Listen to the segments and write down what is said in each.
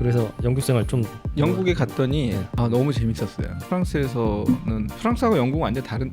그래서 영국 생활 좀 영국에 갔더니 너무 재밌었어요. 프랑스에서는 프랑스하고 영국은 완전 다른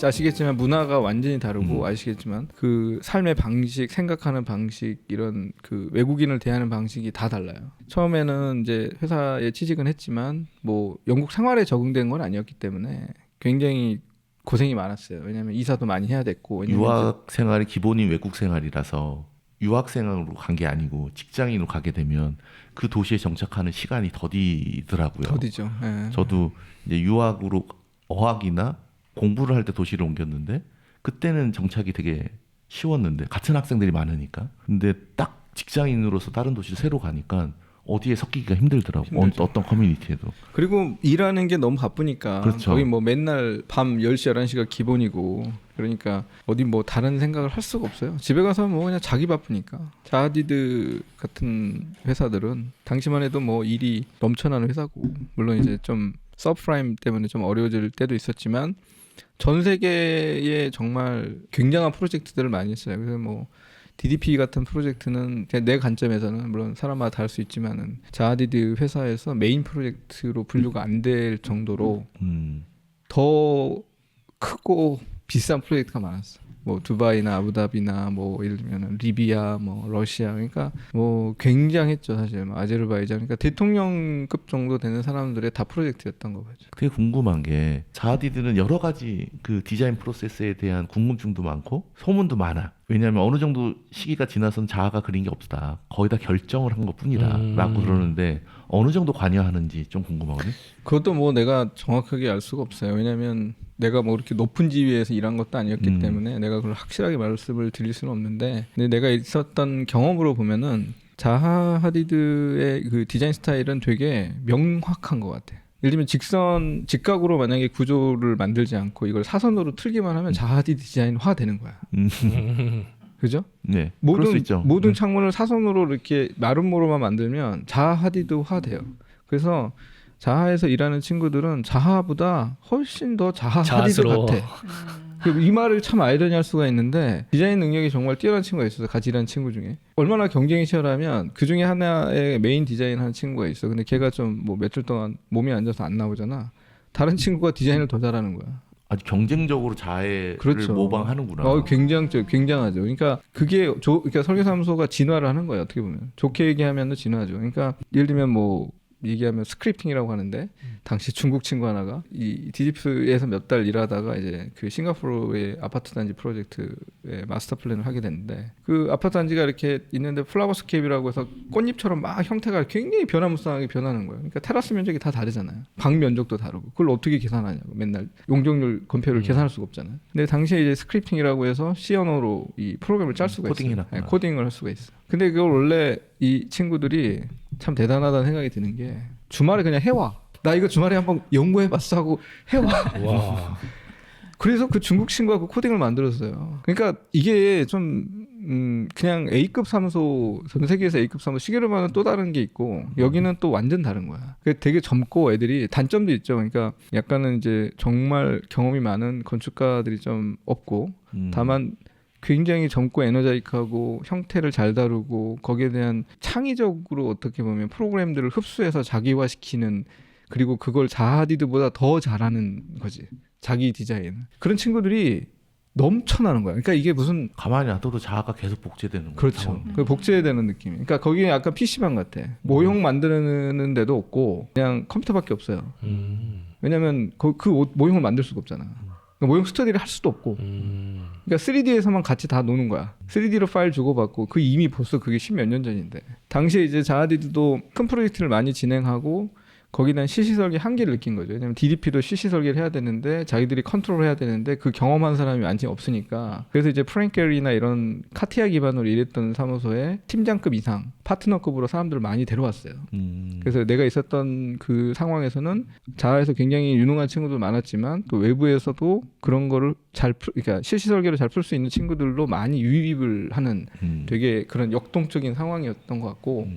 아시겠지만 문화가 완전히 다르고 아시겠지만 그 삶의 방식, 생각하는 방식 이런 그 외국인을 대하는 방식이 다 달라요. 처음에는 이제 회사에 취직은 했지만 뭐 영국 생활에 적응된 건 아니었기 때문에 굉장히 고생이 많았어요. 왜냐하면 이사도 많이 해야 됐고. 유학 생활이 기본인 외국 생활이라서 유학생으로 간 게 아니고 직장인으로 가게 되면 그 도시에 정착하는 시간이 더디더라고요. 더디죠. 네. 저도 이제 유학으로 어학이나 공부를 할 때 도시를 옮겼는데 그때는 정착이 되게 쉬웠는데 같은 학생들이 많으니까. 근데 딱 직장인으로서 다른 도시를 새로 가니까 어디에 섞이기가 힘들더라고요. 어떤 커뮤니티에도. 그리고 일하는 게 너무 바쁘니까 그렇죠. 거의 뭐 맨날 밤 10시, 11시가 기본이고 그러니까 어디 뭐 다른 생각을 할 수가 없어요. 집에 가서 뭐 그냥 자기 바쁘니까. 자하디드 같은 회사들은 당시만 해도 뭐 일이 넘쳐나는 회사고 물론 이제 좀 서브프라임 때문에 좀 어려워질 때도 있었지만 전 세계에 정말 굉장한 프로젝트들을 많이 했어요. 그래서 뭐 DDP 같은 프로젝트는 내 관점에서는 물론 사람마다 다를 수 있지만은 자하디드 회사에서 메인 프로젝트로 분류가 안 될 정도로 더 크고 비싼 프로젝트가 많았어. 뭐 두바이나 아부다비나 뭐 예를 들면 리비아, 뭐 러시아 그러니까 뭐 굉장했죠 사실. 뭐 아제르바이잔 그러니까 대통령급 정도 되는 사람들의 다 프로젝트였던 거 같죠. 되게 궁금한 게 자하디드는 여러 가지 그 디자인 프로세스에 대한 궁금증도 많고 소문도 많아. 왜냐하면 어느 정도 시기가 지나서는 자하가 그린 게 없다. 거의 다 결정을 한 것뿐이다라고 그러는데 어느 정도 관여하는지 좀 궁금하거든요. 그것도 뭐 내가 정확하게 알 수가 없어요. 왜냐하면 내가 뭐 이렇게 높은 지위에서 일한 것도 아니었기 때문에 내가 그걸 확실하게 말씀을 드릴 수는 없는데 근데 내가 있었던 경험으로 보면은 자하 하디드의 그 디자인 스타일은 되게 명확한 것 같아. 예를 들면 직각으로 만약에 구조를 만들지 않고 이걸 사선으로 틀기만 하면 자하 하디드 디자인화 되는 거야. 그죠? 네. 그럴 수 있죠. 모든 창문을 사선으로 이렇게 마름모로만 만들면 자하 하디드화 돼요. 그래서 자하에서 일하는 친구들은 자하보다 훨씬 더 자하 하디드 같아. 이 말을 참 아이러니할 수가 있는데 디자인 능력이 정말 뛰어난 친구가 있어서 같이 일하는 친구 중에 얼마나 경쟁이 치열하면 그 중에 하나의 메인 디자인 하는 친구가 있어. 근데 걔가 좀 뭐 며칠 동안 몸이 안 좋아서 안 나오잖아. 다른 친구가 디자인을 더 잘하는 거야. 아주 경쟁적으로 자해를 그렇죠. 모방하는구나. 굉장하죠. 그러니까 그러니까 설계사무소가 진화를 하는 거예요. 어떻게 보면 좋게 얘기하면 진화죠. 그러니까 예를 들면 뭐 얘기하면 스크립팅이라고 하는데 당시 중국 친구 하나가 이 DDP에서 몇 달 일하다가 이제 그 싱가포르의 아파트 단지 프로젝트의 마스터 플랜을 하게 됐는데 그 아파트 단지가 이렇게 있는데 플라워스케이프라고 해서 꽃잎처럼 막 형태가 굉장히 변화무쌍하게 변하는 거예요. 그러니까 테라스 면적이 다 다르잖아요. 방 면적도 다르고 그걸 어떻게 계산하냐고 맨날 용적률 건폐율을 계산할 수가 없잖아요. 근데 당시에 이제 스크립팅이라고 해서 C 언어로 이 프로그램을 짤 수가 있어요. 네, 코딩을 할 수가 있어요. 근데 그걸 원래 이 친구들이 참 대단하다는 생각이 드는 게 주말에 그냥 해와. 나 이거 주말에 한번 연구해봤어 하고 해와. 와. 그래서 그 중국 친구가 그 코딩을 만들었어요. 그러니까 이게 좀 그냥 A급 사무소 전 세계에서 A급 사무소 시계로만은 또 다른 게 있고 여기는 또 완전 다른 거야. 되게 젊고 애들이 단점도 있죠. 그러니까 약간은 이제 정말 경험이 많은 건축가들이 좀 없고 다만 굉장히 젊고 에너자이크하고 형태를 잘 다루고 거기에 대한 창의적으로 어떻게 보면 프로그램들을 흡수해서 자기화시키는 그리고 그걸 자하디드보다 더 잘하는 거지. 자기 디자인. 그런 친구들이 넘쳐나는 거야. 그러니까 이게 무슨 가만히 놔둬도 자아가 계속 복제되는 거죠. 그렇죠. 그 복제되는 느낌이. 그러니까 거기에 약간 PC방 같아. 모형 만드는 데도 없고 그냥 컴퓨터밖에 없어요. 왜냐면 그 모형을 만들 수가 없잖아. 그러니까 모형 스터디를 할 수도 없고. 그러니까 3D에서만 같이 다 노는 거야. 3D로 파일 주고받고 그 이미 벌써 그게 10몇 년 전인데. 당시에 이제 자하디드도 큰 프로젝트를 많이 진행하고 거기에 대한 CC 설계 한계를 느낀 거죠. 왜냐면 DDP도 CC 설계를 해야 되는데 자기들이 컨트롤해야 되는데 그 경험한 사람이 많지 없으니까. 그래서 이제 프랭켈이나 이런 카티아 기반으로 일했던 사무소에 팀장급 이상, 파트너급으로 사람들을 많이 데려왔어요. 그래서 내가 있었던 그 상황에서는 자하에서 굉장히 유능한 친구들 많았지만 또 외부에서도 그런 거를 그러니까 CC 설계를 잘 풀 수 있는 친구들로 많이 유입을 하는 되게 그런 역동적인 상황이었던 것 같고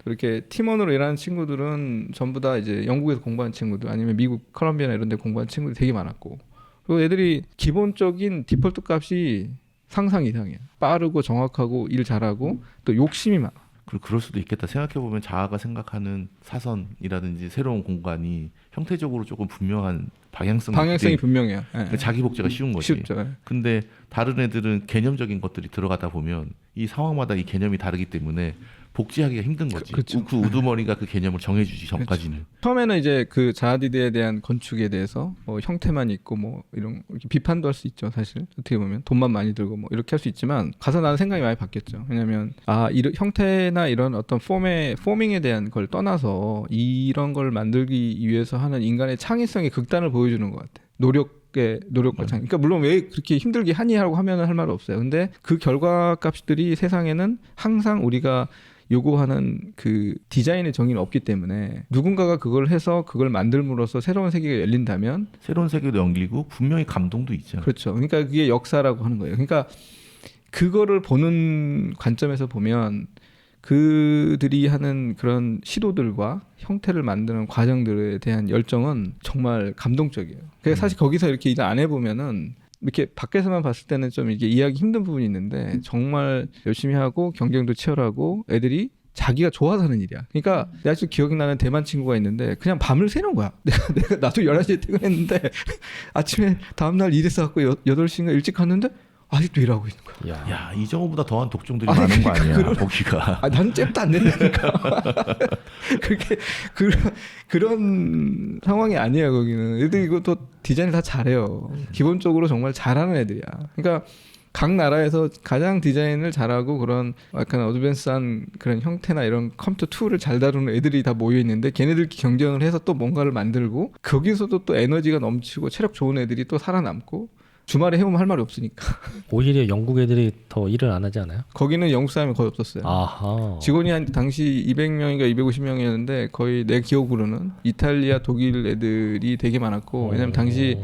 그렇게 팀원으로 일하는 친구들은 전부 다 이제 영국에서 공부한 친구들 아니면 미국 컬럼비아나 이런 데 공부한 친구들이 되게 많았고 그리고 애들이 기본적인 디폴트 값이 상상 이상이야. 빠르고 정확하고 일 잘하고 또 욕심이 많아. 그리고 그럴 수도 있겠다. 생각해 보면 자아가 생각하는 사선이라든지 새로운 공간이 형태적으로 조금 분명한 방향성이 분명해요. 예. 자기 복제가 쉬운 거지. 쉽죠. 예. 근데 다른 애들은 개념적인 것들이 들어가다 보면 이 상황마다 이 개념이 다르기 때문에 복제하기가 힘든 거지. 그렇죠. 그 우두머리가 그 개념을 정해주지 전까지는. 처음에는 이제 그 자아디드에 대한 건축에 대해서 뭐 형태만 있고 뭐 이런 이렇게 비판도 할 수 있죠. 사실 어떻게 보면 돈만 많이 들고 뭐 이렇게 할 수 있지만 가서 나는 생각이 많이 바뀌었죠. 왜냐하면 이런 형태나 이런 어떤 포밍에 대한 걸 떠나서 이런 걸 만들기 위해서 하는 인간의 창의성의 극단을 보여주는 것 같아. 노력과 창의. 그러니까 물론 왜 그렇게 힘들게 하니 하고 하면은 할 말은 없어요. 근데 그 결과값들이 세상에는 항상 우리가 요구하는 그 디자인의 정의는 없기 때문에 누군가가 그걸 해서 그걸 만들므로써 새로운 세계가 열린다면 새로운 세계도 열리고 분명히 감동도 있죠. 그렇죠. 그러니까 그게 역사라고 하는 거예요. 그러니까 그거를 보는 관점에서 보면 그들이 하는 그런 시도들과 형태를 만드는 과정들에 대한 열정은 정말 감동적이에요. 그래서 사실 거기서 이렇게 일 안 해보면은 이렇게 밖에서만 봤을 때는 좀 이게 이해하기 힘든 부분이 있는데 정말 열심히 하고 경쟁도 치열하고 애들이 자기가 좋아서 하는 일이야. 그러니까 내가 아직도 기억이 나는 대만 친구가 있는데 그냥 밤을 새는 거야. 나도 11시에 퇴근했는데 아침에 다음날 일해서 갖고 8시인가 일찍 갔는데 아직도 일하고 있는 거야. 야, 이정호보다 더한 독종들이 많은 거 아니야, 보기가. 나는 잽도 안 낸다니까. 그렇게 그런 상황이 아니에요. 거기는 애들 이것도 디자인을 다 잘해요. 기본적으로 정말 잘하는 애들이야. 그러니까 각 나라에서 가장 디자인을 잘하고 그런 약간 어드밴스한 그런 형태나 이런 컴퓨터 툴을 잘 다루는 애들이 다 모여 있는데 걔네들끼리 경쟁을 해서 또 뭔가를 만들고 거기서도 또 에너지가 넘치고 체력 좋은 애들이 또 살아남고 주말에 해보면 할 말이 없으니까. 오히려 영국 애들이 더 일을 안 하지 않아요? 거기는 영국 사람이 거의 없었어요. 아하. 직원이 한 당시 200명인가 250명이었는데 거의 내 기억으로는 이탈리아, 독일 애들이 되게 많았고 왜냐면 당시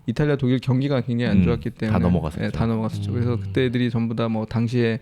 이탈리아, 독일 경기가 굉장히 안 좋았기 때문에 다 넘어갔었죠. 네, 다 넘어갔었죠. 그래서 그때 애들이 전부 다 뭐 당시에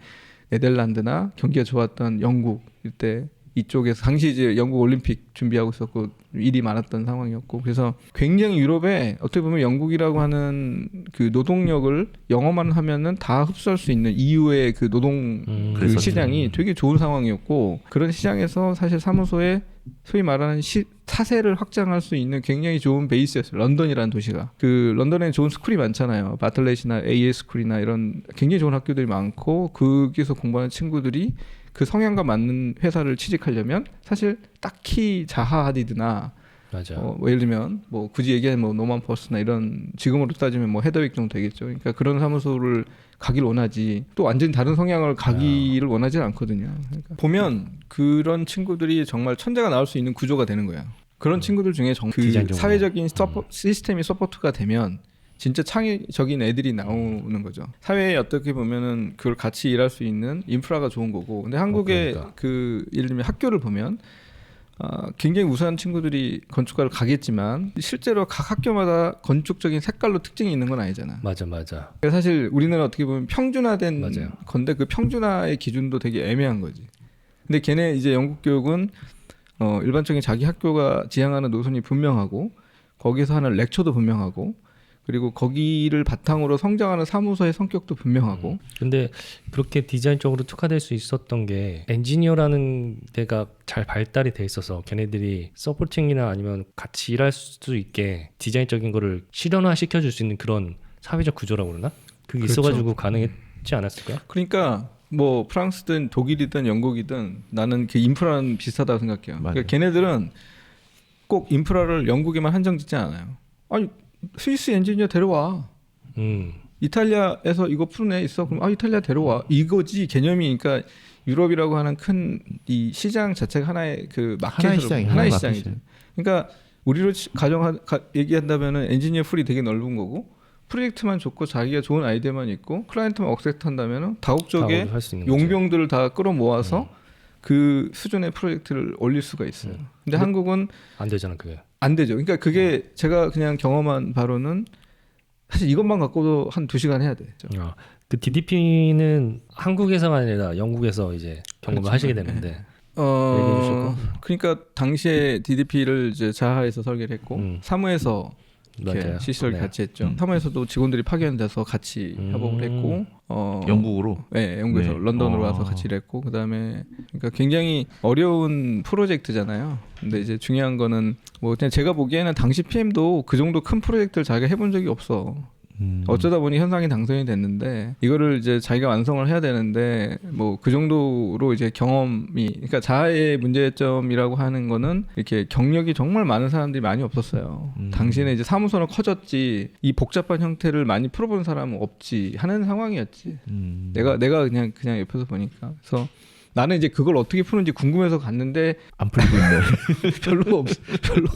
네덜란드나 경기가 좋았던 영국 이때 이쪽에서 당시 이제 영국 올림픽 준비하고 있었고 일이 많았던 상황이었고 그래서 굉장히 유럽에 어떻게 보면 영국이라고 하는 그 노동력을 영어만 하면은 다 흡수할 수 있는 EU의 그 노동 그 시장이 되게 좋은 상황이었고 그런 시장에서 사실 사무소에 소위 말하는 사세를 확장할 수 있는 굉장히 좋은 베이스였어요. 런던이라는 도시가. 그 런던에 좋은 스쿨이 많잖아요. 바틀렛이나 AS 스쿨이나 이런 굉장히 좋은 학교들이 많고 거기서 공부하는 친구들이 그 성향과 맞는 회사를 취직하려면 사실 딱히 자하 하디드나 맞아. 뭐 예를 들면 뭐 굳이 얘기하면 뭐 노만 포스나 이런 지금으로 따지면 뭐 헤더윅 정도 되겠죠. 그러니까 그런 사무소를 가길 원하지 또 완전히 다른 성향을 가기를 원하지는 않거든요. 그러니까 보면 그런 친구들이 정말 천재가 나올 수 있는 구조가 되는 거야. 그런 친구들 중에 그 사회적인 시스템이 서포트가 되면 진짜 창의적인 애들이 나오는 거죠. 사회에 어떻게 보면은 그걸 같이 일할 수 있는 인프라가 좋은 거고. 근데 한국의 그러니까. 그 예를 들면 학교를 보면 굉장히 우수한 친구들이 건축가를 가겠지만 실제로 각 학교마다 건축적인 색깔로 특징이 있는 건 아니잖아. 맞아. 그래서 사실 우리는 어떻게 보면 평준화된 맞아요. 건데 그 평준화의 기준도 되게 애매한 거지. 근데 걔네 이제 영국 교육은 일반적인 자기 학교가 지향하는 노선이 분명하고 거기서 하는 렉처도 분명하고 그리고 거기를 바탕으로 성장하는 사무소의 성격도 분명하고. 근데 그렇게 디자인적으로 특화될 수 있었던 게 엔지니어라는 데가 잘 발달이 돼 있어서 걔네들이 서포팅이나 아니면 같이 일할 수 있게 디자인적인 거를 실현화 시켜줄 수 있는 그런 사회적 구조라고 그러나? 그게 그렇죠. 있어가지고 가능했지 않았을까요? 그러니까 뭐 프랑스든 독일이든 영국이든 나는 그 인프라는 비슷하다고 생각해요. 그러니까 걔네들은 꼭 인프라를 영국에만 한정짓지 않아요. 아니 스위스 엔지니어 데려와. 이탈리아에서 이거 푸는 애 있어. 그럼 이탈리아 데려와. 이거지 개념이. 그러니까 유럽이라고 하는 큰 이 시장 자체가 하나의 그 마켓으로 하나의 시장이죠. 그러니까 우리로 얘기한다면은 엔지니어 풀이 되게 넓은 거고 프로젝트만 좋고 자기가 좋은 아이디어만 있고 클라이언트만 억셉트한다면은 다국적의 용병들을 다 끌어모아서 그 수준의 프로젝트를 올릴 수가 있어요. 근데 한국은 안 되잖아 그게. 안 되죠. 그러니까 그게 제가 그냥 경험한 바로는 사실 이것만 갖고도 한 2시간 해야 돼. 그 DDP는 한국에서가 아니라 영국에서 이제 경험을 그렇죠. 하시게 되는데 얘기해 주실 거? 그러니까 당시에 DDP를 이제 자하에서 설계를 했고 사무에서 맞아요. CC설계 네. 같이 했죠. 사무에서도 직원들이 파견돼서 같이 협업을 했고 영국으로. 네, 영국에서 네. 런던으로 와서 같이 일했고 그다음에 그러니까 굉장히 어려운 프로젝트잖아요. 근데 이제 중요한 거는 뭐 그냥 제가 보기에는 당시 PM도 그 정도 큰 프로젝트를 자기가 해본 적이 없어. 어쩌다 보니 현상이 당선이 됐는데 이거를 이제 자기가 완성을 해야 되는데 뭐 그 정도로 이제 경험이 그러니까 자아의 문제점이라고 하는 거는 이렇게 경력이 정말 많은 사람들이 많이 없었어요. 당시에는 이제 사무소는 커졌지 이 복잡한 형태를 많이 풀어본 사람은 없지 하는 상황이었지. 내가 그냥 옆에서 보니까 그래서 나는 이제 그걸 어떻게 푸는지 궁금해서 갔는데 안 풀리고 있네. 별로 없어. 별로.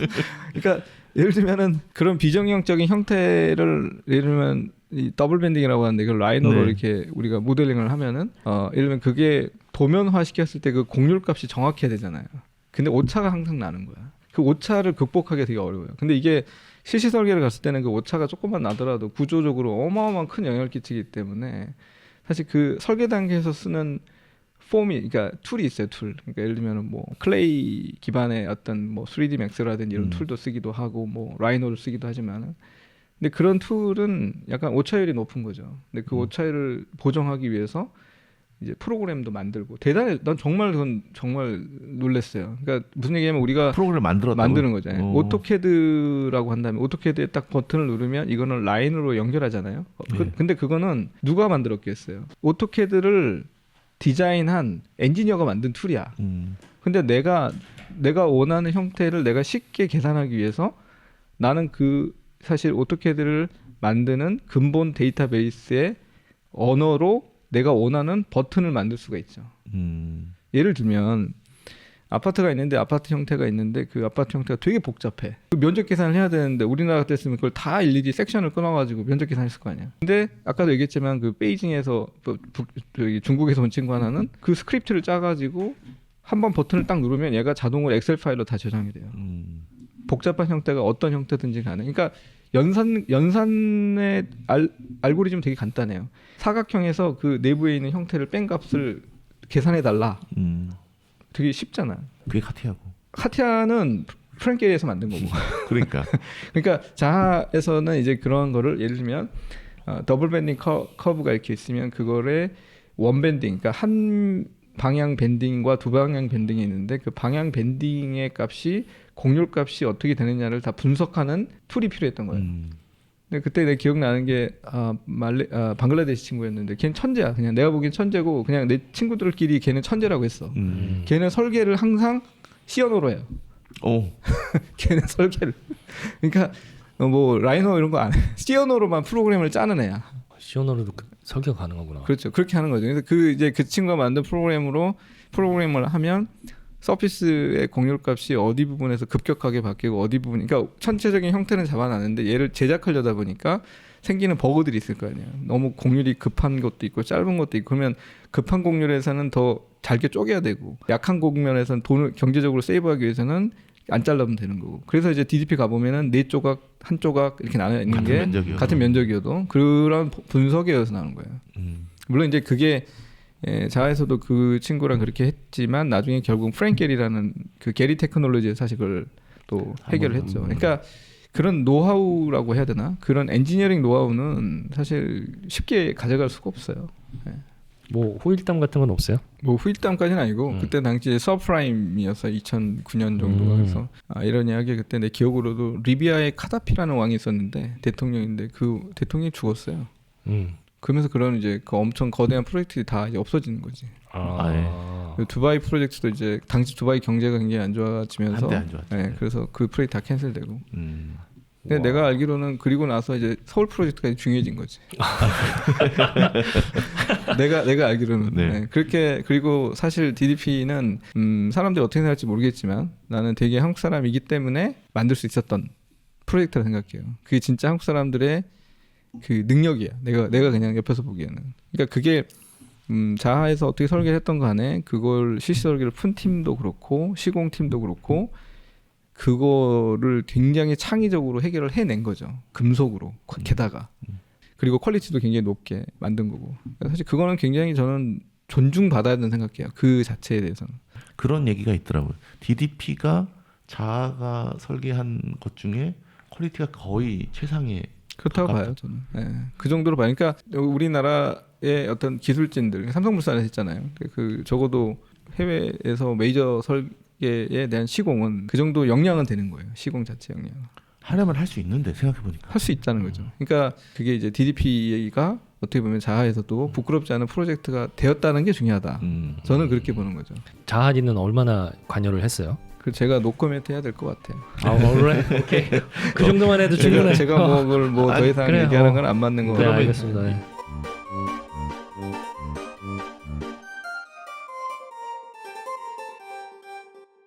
그러니까 예를 들면은 그런 비정형적인 형태를 예를 들면 이 더블 밴딩이라고 하는데 그 라이너로 네. 이렇게 우리가 모델링을 하면은 예를 들면 그게 도면화 시켰을 때 그 곡률 값이 정확해야 되잖아요. 근데 오차가 항상 나는 거야. 그 오차를 극복하기 되게 어려워요. 근데 이게 실시 설계를 갔을 때는 그 오차가 조금만 나더라도 구조적으로 어마어마한 큰 영향을 끼치기 때문에 사실 그 설계 단계에서 쓰는 폼이 그러니까 툴이 있어요. 툴. 그러니까 예를 들면은 뭐 클레이 기반의 어떤 뭐 3D 맥스라든지 이런 툴도 쓰기도 하고 뭐 라이노를 쓰기도 하지만은 근데 그런 툴은 약간 오차율이 높은 거죠. 근데 그 오차율을 보정하기 위해서 이제 프로그램도 만들고 대단해. 난 정말 그건 정말 놀랐어요. 그러니까 무슨 얘기냐면 우리가 프로그램을 만드는 거죠. 오토캐드라고 한다면 오토캐드에 딱 버튼을 누르면 이거는 라인으로 연결하잖아요. 네. 근데 그거는 누가 만들었겠어요? 오토캐드를 디자인한 엔지니어가 만든 툴이야. 근데 내가 원하는 형태를 내가 쉽게 계산하기 위해서 나는 그 사실 오토캐드를 만드는 근본 데이터베이스의 언어로 내가 원하는 버튼을 만들 수가 있죠. 예를 들면 아파트가 있는데 아파트 형태가 있는데 그 아파트 형태가 되게 복잡해. 그 면적 계산을 해야 되는데 우리나라 같았으면 그걸 다 일일이 섹션을 끊어가지고 면적 계산했을 거 아니야. 근데 아까도 얘기했지만 그 베이징에서 중국에서 온 친구 하나는 그 스크립트를 짜가지고 한번 버튼을 딱 누르면 얘가 자동으로 엑셀 파일로 다 저장이 돼요. 복잡한 형태가 어떤 형태든지 간에. 그러니까 연산의 알고리즘 되게 간단해요. 사각형에서 그 내부에 있는 형태를 뺀 값을 계산해 달라. 되게 쉽잖아. 그게 카티아고. 카티아는 프랭케리에서 만든 거고. 그러니까. 그러니까 자하에서는 이제 그런 거를 예를 들면 더블 밴딩 커브가 이렇게 있으면 그거를 원 밴딩, 그러니까 한 방향 밴딩과 두 방향 밴딩이 있는데 그 방향 밴딩의 값이 곡률 값이 어떻게 되느냐를 다 분석하는 툴이 필요했던 거예요. 근데 그때 내 기억나는 게 방글라데시 친구였는데 걔는 천재야. 그냥 내가 보기엔 천재고 그냥 내 친구들끼리 걔는 천재라고 했어. 걔는 설계를 항상 시어노로 해요. 오. 걔는 설계를. 그러니까 뭐 라이노 이런 거 안 해. 시어노로만 프로그램을 짜는 애야. 시오너로도 설계가 가능하구나. 그렇죠. 그렇게 하는 거죠. 그래서 그 친구가 만든 프로그램을 하면 서피스의 곡률 값이 어디 부분에서 급격하게 바뀌고 어디 부분, 그러니까 전체적인 형태는 잡아놨는데 얘를 제작하려다 보니까 생기는 버그들이 있을 거 아니에요. 너무 곡률이 급한 것도 있고 짧은 것도 있고 그러면 급한 곡률에서는 더 잘게 쪼개야 되고 약한 곡면에서는 돈을 경제적으로 세이브하기 위해서는 안 잘라면 되는 거고. 그래서 이제 DDP 가보면은 네 조각 한 조각 이렇게 나눠 있는 게 같은 면적이어도 그런 분석에서 나오는 거예요. 물론 이제 그게 자에서도 그 친구랑 그렇게 했지만 나중에 결국 프랭 게리라는 그 게리 테크놀로지에 사실 그걸 또 해결을 했죠. 그러니까 그런 노하우라고 해야 되나? 그런 엔지니어링 노하우는 사실 쉽게 가져갈 수가 없어요. 뭐 후일담 같은 건 없어요? 뭐 후일담까지는 아니고 그때 당시에 서프라임이어서 2009년 정도가 그래서 이런 이야기 그때 내 기억으로도 리비아의 카다피라는 왕이 있었는데 대통령인데 그 대통령이 죽었어요. 그러면서 그런 이제 그 엄청 거대한 프로젝트들이 다 이제 없어지는 거지. 그 두바이 프로젝트도 이제 당시 두바이 경제가 굉장히 안 좋아지면서 한때 안 좋았죠. 그래서 그 프로젝트 다 캔슬되고. 근데 내가 알기로는 그리고 나서 이제 서울 프로젝트가 중요해진 거지. 내가 알기로는 네. 그렇게. 그리고 사실 DDP는 사람들이 어떻게 생각할지 모르겠지만 나는 되게 한국 사람이기 때문에 만들 수 있었던 프로젝트라 생각해요. 그게 진짜 한국 사람들의 그 능력이야. 내가 그냥 옆에서 보기에는. 그러니까 그게 자하에서 어떻게 설계를 했던 간에 그걸 실시 설계를 푼 팀도 그렇고 시공 팀도 그렇고 그거를 굉장히 창의적으로 해결을 해낸 거죠. 금속으로 게다가. 그리고 퀄리티도 굉장히 높게 만든 거고. 사실 그거는 굉장히 저는 존중받아야 된다고 생각해요. 그 자체에 대해서는. 그런 얘기가 있더라고요. DDP가 자아가 설계한 것 중에 퀄리티가 거의 최상의 그렇다고 봐요 저는. 예. 그 정도로 봐요. 그러니까 우리나라의 어떤 기술진들 삼성물산에서 했잖아요. 그 적어도 해외에서 메이저 설계에 대한 시공은 그 정도 역량은 되는 거예요. 시공 자체 역량. 하려면 할 수 있는데 생각해보니까 할 수 있다는 거죠. 그러니까 그게 이제 DDP가 어떻게 보면 자하에서도 부끄럽지 않은 프로젝트가 되었다는 게 중요하다. 저는 그렇게 보는 거죠. 자하디는 얼마나 관여를 했어요? 그 제가 노코멘트 해야 될 것 같아요. 아, 원래 오케이. 그 정도만 해도 충분해. 제가 뭐 그걸 뭐 더 이상 그래요. 얘기하는 건 안 맞는 거 네, 같아요. 알겠습니다. 네.